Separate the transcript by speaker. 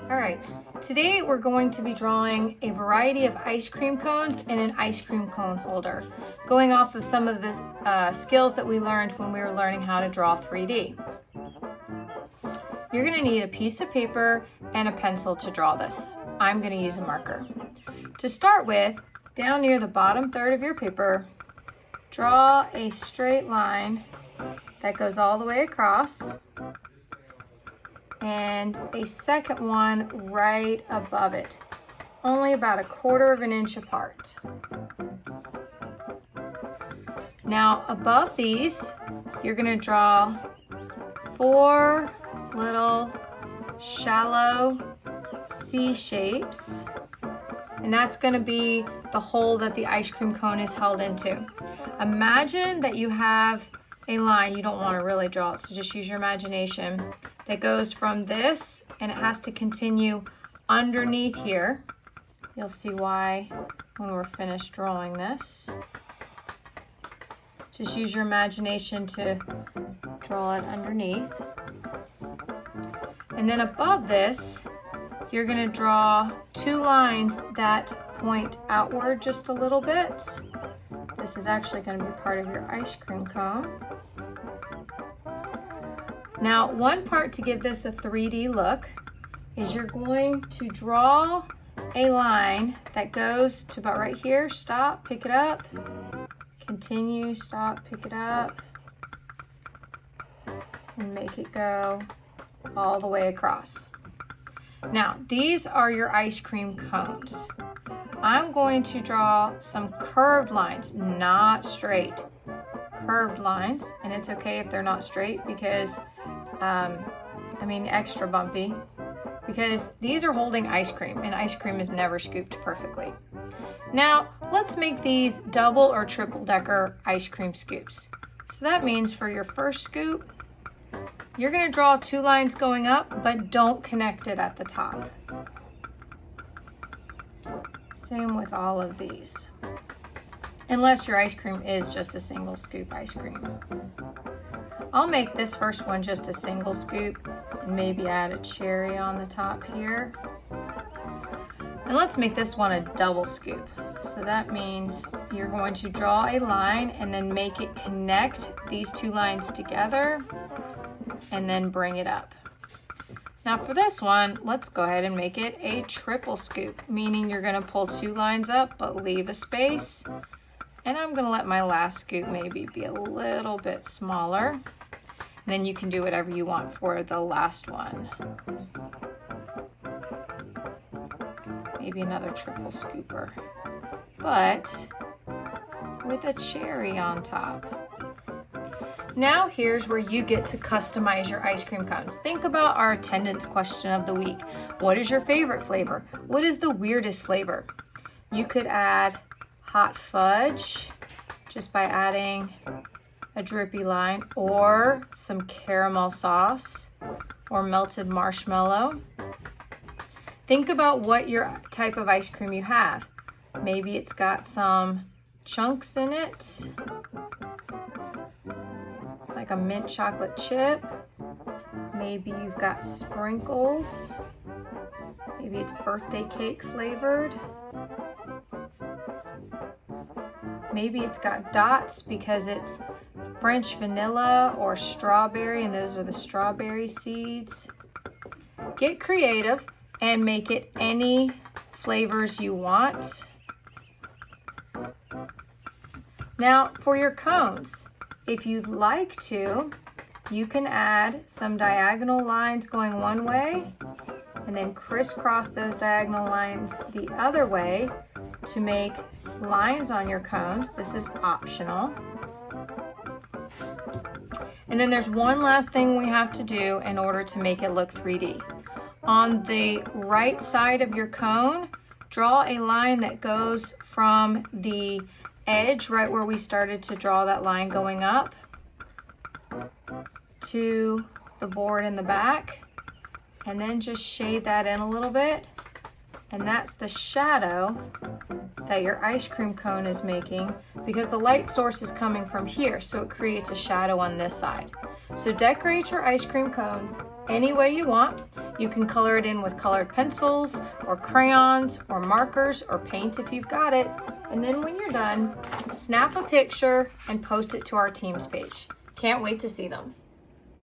Speaker 1: All right, today we're going to be drawing a variety of ice cream cones and an ice cream cone holder, going off of some of the skills that we learned when we were learning how to draw 3D. You're gonna need a piece of paper and a pencil to draw this. I'm gonna use a marker. To start with, down near the bottom third of your paper, draw a straight line that goes all the way across, and a second one right above it, only about 1/4 of an inch apart. Now above these, you're gonna draw 4 little shallow C shapes, and that's gonna be the hole that the ice cream cone is held into. Imagine that you have a line, you don't want to really draw it, so just use your imagination, that goes from this and it has to continue underneath here. You'll see why when we're finished drawing this. Just use your imagination to draw it underneath. And then above this, you're going to draw 2 lines that point outward just a little bit. This is actually going to be part of your ice cream cone. Now, one part to give this a 3D look is you're going to draw a line that goes to about right here. Stop, pick it up, continue, stop, pick it up, and make it go all the way across. Now, these are your ice cream cones. I'm going to draw some curved lines, not straight. Curved lines, and it's okay if they're not straight because, extra bumpy, because these are holding ice cream, and ice cream is never scooped perfectly. Now, let's make these double or triple decker ice cream scoops. So that means for your first scoop, you're going to draw 2 lines going up, but don't connect it at the top. Same with all of these, unless your ice cream is just a single scoop ice cream. I'll make this first one just a single scoop and maybe add a cherry on the top here. And let's make this one a double scoop. So that means you're going to draw a line and then make it connect these 2 lines together and then bring it up. Now for this one, let's go ahead and make it a triple scoop, meaning you're going to pull 2 lines up but leave a space. And I'm going to let my last scoop maybe be a little bit smaller. And then you can do whatever you want for the last one. Maybe another triple scooper, but with a cherry on top. Now here's where you get to customize your ice cream cones. Think about our attendance question of the week. What is your favorite flavor? What is the weirdest flavor? You could add hot fudge just by adding a drippy line, or some caramel sauce, or melted marshmallow. Think about what your type of ice cream you have. Maybe it's got some chunks in it, like a mint chocolate chip. Maybe you've got sprinkles. Maybe it's birthday cake flavored. Maybe it's got dots because it's French vanilla or strawberry, and those are the strawberry seeds. Get creative and make it any flavors you want. Now for your cones, if you'd like to, you can add some diagonal lines going one way and then crisscross those diagonal lines the other way to make lines on your cones. This is optional. And then there's one last thing we have to do in order to make it look 3D. On the right side of your cone, draw a line that goes from the edge, right where we started to draw that line going up, to the board in the back, and then just shade that in a little bit. And that's the shadow that your ice cream cone is making, because the light source is coming from here, so it creates a shadow on this side. So decorate your ice cream cones any way you want. You can color it in with colored pencils or crayons or markers or paint if you've got it. And then when you're done, snap a picture and post it to our Teams page. Can't wait to see them.